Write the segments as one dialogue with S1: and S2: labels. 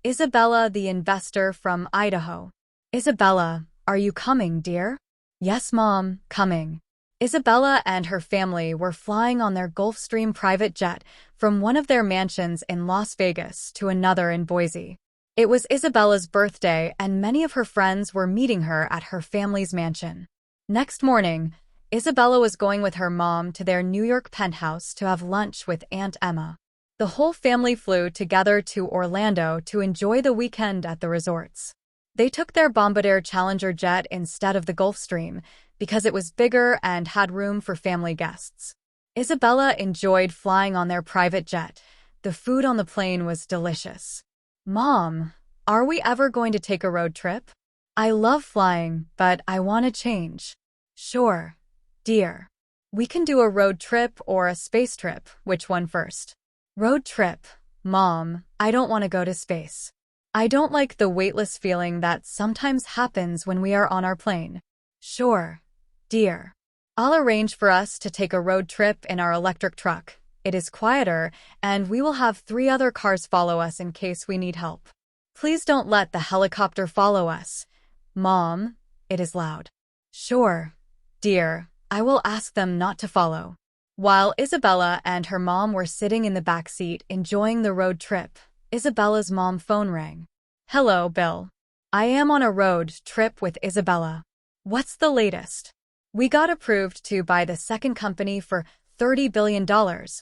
S1: Isabella the investor from Idaho. Isabella, are you coming, dear? Yes, Mom, coming. Isabella and her family were flying on their Gulfstream private jet from one of their mansions in Las Vegas to another in Boise. It was Isabella's birthday, and many of her friends were meeting her at her family's mansion. Next morning, Isabella was going with her mom to their New York penthouse to have lunch with Aunt Emma. The whole family flew together to Orlando to enjoy the weekend at the resorts. They took their Bombardier Challenger jet instead of the Gulfstream because it was bigger and had room for family guests. Isabella enjoyed flying on their private jet. The food on the plane was delicious. Mom, are we ever going to take a road trip? I love flying, but I want to change. Sure, dear. We can do a road trip or a space trip. Which one first? Road trip. Mom, I don't want to go to space. I don't like the weightless feeling that sometimes happens when we are on our plane. Sure, dear. I'll arrange for us to take a road trip in our electric truck. It is quieter, and we will have 3 other cars follow us in case we need help. Please don't let the helicopter follow us. Mom, it is loud. Sure, dear. I will ask them not to follow. While Isabella and her mom were sitting in the back seat enjoying the road trip, Isabella's mom phone rang. Hello, Bill. I am on a road trip with Isabella. What's the latest? We got approved to buy the second company for $30 billion,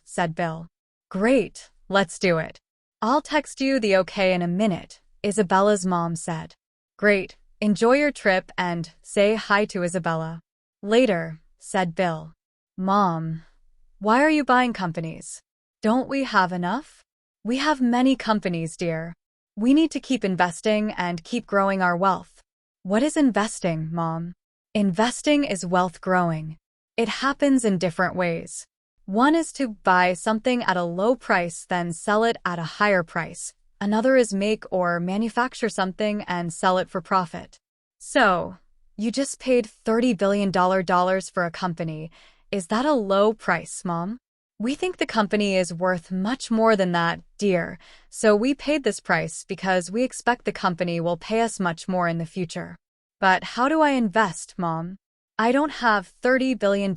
S1: said Bill. Great, let's do it. I'll text you the okay in a minute, Isabella's mom said. Great, enjoy your trip and say hi to Isabella. Later, said Bill. Mom, why are you buying companies? Don't we have enough? We have many companies, dear. We need to keep investing and keep growing our wealth. What is investing, Mom? Investing is wealth growing. It happens in different ways. One is to buy something at a low price, then sell it at a higher price. Another is make or manufacture something and sell it for profit. So, you just paid $30 billion for a company. Is that a low price, Mom? We think the company is worth much more than that, dear. So we paid this price because we expect the company will pay us much more in the future. But how do I invest, Mom? I don't have $30 billion.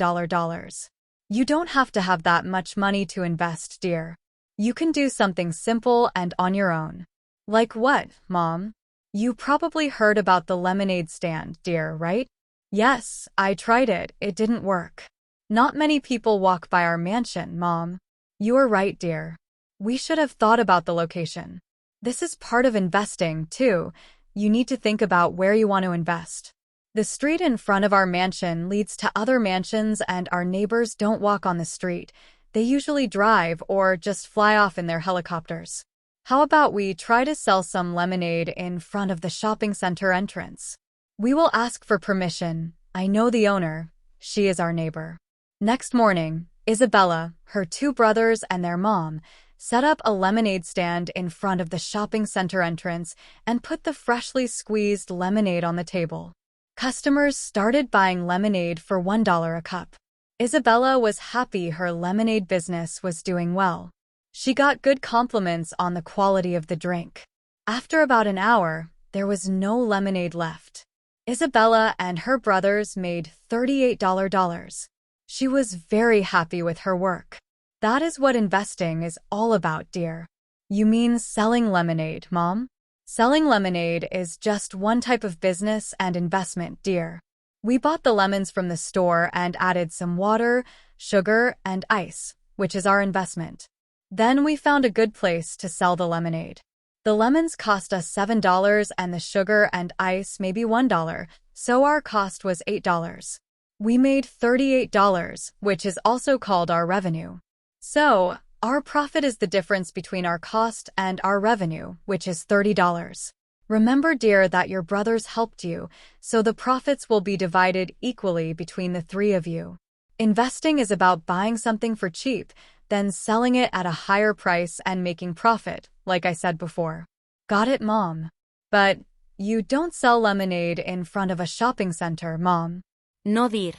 S1: You don't have to have that much money to invest, dear. You can do something simple and on your own. Like what, Mom? You probably heard about the lemonade stand, dear, right? Yes, I tried it. It didn't work. Not many people walk by our mansion, Mom. You are right, dear. We should have thought about the location. This is part of investing, too. You need to think about where you want to invest. The street in front of our mansion leads to other mansions, and our neighbors don't walk on the street. They usually drive or just fly off in their helicopters. How about we try to sell some lemonade in front of the shopping center entrance? We will ask for permission. I know the owner. She is our neighbor. Next morning, Isabella, her 2 brothers, and their mom set up a lemonade stand in front of the shopping center entrance and put the freshly squeezed lemonade on the table. Customers started buying lemonade for $1 a cup. Isabella was happy her lemonade business was doing well. She got good compliments on the quality of the drink. After about an hour, there was no lemonade left. Isabella and her brothers made $38. She was very happy with her work. That is what investing is all about, dear. You mean selling lemonade, Mom? Selling lemonade is just one type of business and investment, dear. We bought the lemons from the store and added some water, sugar, and ice, which is our investment. Then we found a good place to sell the lemonade. The lemons cost us $7 and the sugar and ice maybe $1, so our cost was $8. We made $38, which is also called our revenue. So, our profit is the difference between our cost and our revenue, which is $30. Remember, dear, that your brothers helped you, so the profits will be divided equally between the 3 of you. Investing is about buying something for cheap, then selling it at a higher price and making profit, like I said before. Got it, Mom? But you don't sell lemonade in front of a shopping center, Mom.
S2: No, dear.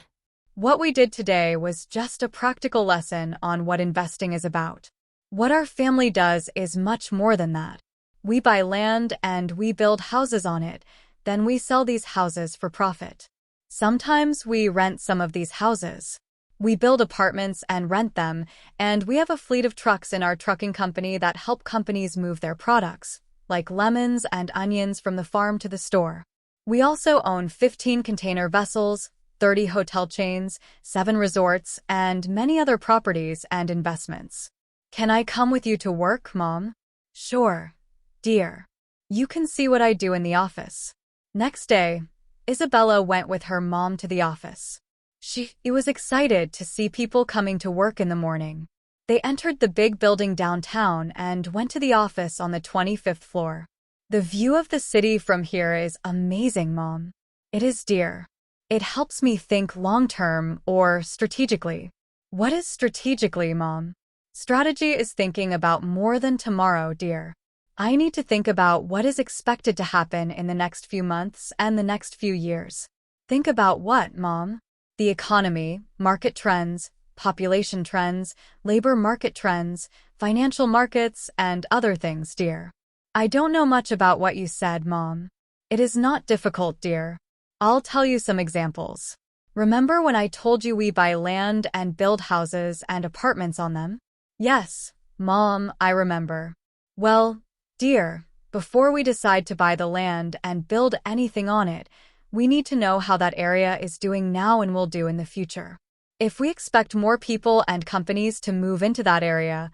S1: What we did today was just a practical lesson on what investing is about. What our family does is much more than that. We buy land and we build houses on it, then we sell these houses for profit. Sometimes we rent some of these houses. We build apartments and rent them, and we have a fleet of trucks in our trucking company that help companies move their products, like lemons and onions from the farm to the store. We also own 15 container vessels, 30 hotel chains, 7 resorts, and many other properties and investments. Can I come with you to work, Mom? Sure, dear. You can see what I do in the office. Next day, Isabella went with her mom to the office. She was excited to see people coming to work in the morning. They entered the big building downtown and went to the office on the 25th floor. The view of the city from here is amazing, Mom. It is, dear. It helps me think long-term or strategically. What is strategically, Mom? Strategy is thinking about more than tomorrow, dear. I need to think about what is expected to happen in the next few months and the next few years. Think about what, Mom? The economy, market trends, population trends, labor market trends, financial markets, and other things, dear. I don't know much about what you said, Mom. It is not difficult, dear. I'll tell you some examples. Remember when I told you we buy land and build houses and apartments on them? Yes, Mom, I remember. Well, dear, before we decide to buy the land and build anything on it, we need to know how that area is doing now and will do in the future. If we expect more people and companies to move into that area,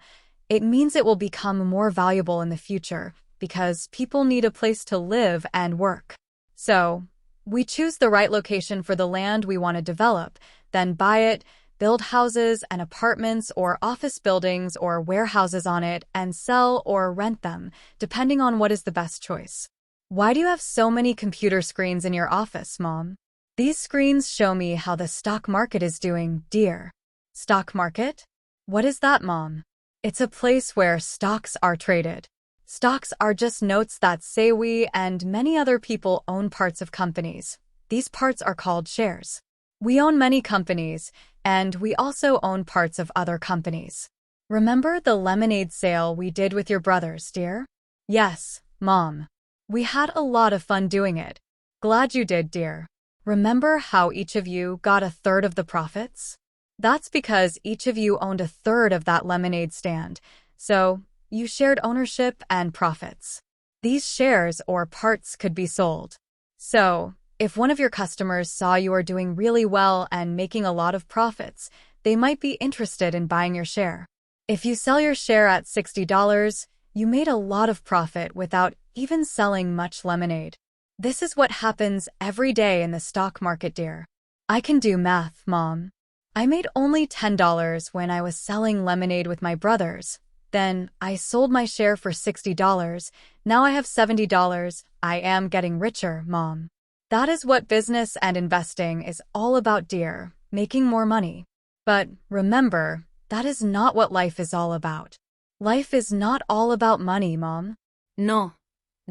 S1: it means it will become more valuable in the future because people need a place to live and work. So, we choose the right location for the land we want to develop, then buy it, build houses and apartments or office buildings or warehouses on it, and sell or rent them, depending on what is the best choice. Why do you have so many computer screens in your office, Mom? These screens show me how the stock market is doing, dear. Stock market? What is that, Mom? It's a place where stocks are traded. Stocks are just notes that say we and many other people own parts of companies. These parts are called shares. We own many companies, and we also own parts of other companies. Remember the lemonade sale we did with your brothers, dear? Yes, Mom. We had a lot of fun doing it. Glad you did, dear. Remember how each of you got a third of the profits? That's because each of you owned a third of that lemonade stand, so you shared ownership and profits. These shares or parts could be sold. So, if one of your customers saw you are doing really well and making a lot of profits, they might be interested in buying your share. If you sell your share at $60, you made a lot of profit without even selling much lemonade. This is what happens every day in the stock market, dear. I can do math, Mom. I made only $10 when I was selling lemonade with my brothers. Then I sold my share for $60. Now I have $70. I am getting richer, Mom. That is what business and investing is all about, dear, making more money. But remember, that is not what life is all about. Life is not all about money, Mom.
S2: No,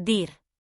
S2: dear.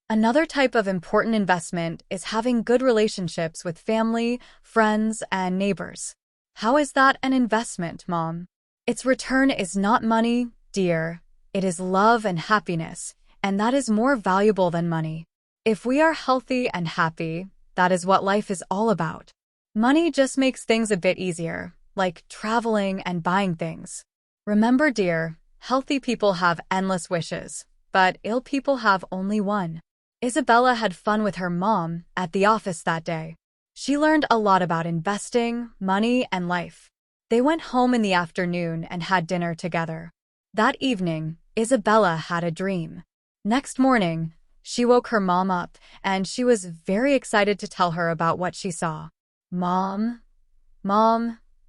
S1: Another type of important investment is having good relationships with family, friends, and neighbors. How is that an investment, Mom? Its return is not money, dear. It is love and happiness, and that is more valuable than money. If we are healthy and happy, that is what life is all about. Money just makes things a bit easier, like traveling and buying things. Remember, dear, healthy people have endless wishes, but ill people have only one. Isabella had fun with her mom at the office that day. She learned a lot about investing, money, and life. They went home in the afternoon and had dinner together. That evening, Isabella had a dream. Next morning, she woke her mom up, and she was very excited to tell her about what she saw. Mom,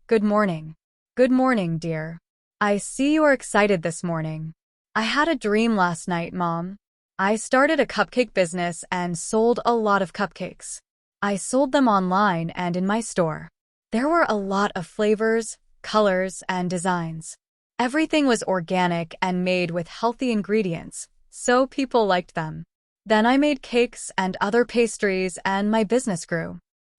S1: good morning. Good morning, dear. I see you are excited this morning. I had a dream last night, Mom. I started a cupcake business and sold a lot of cupcakes. I sold them online and in my store. There were a lot of flavors, colors, and designs. Everything was organic and made with healthy ingredients, so people liked them. Then I made cakes and other pastries and my business grew.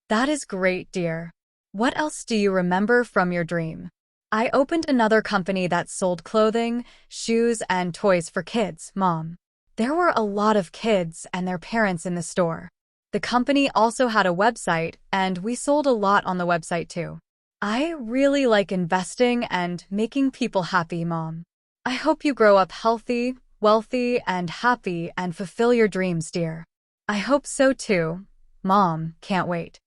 S1: That is great, dear. What else do you remember from your dream? I opened another company that sold clothing, shoes, and toys for kids, Mom. There were a lot of kids and their parents in the store. The company also had a website, and we sold a lot on the website too. I really like investing and making people happy, Mom. I hope you grow up healthy, wealthy, and happy and fulfill your dreams, dear. I hope so too. Mom, can't wait.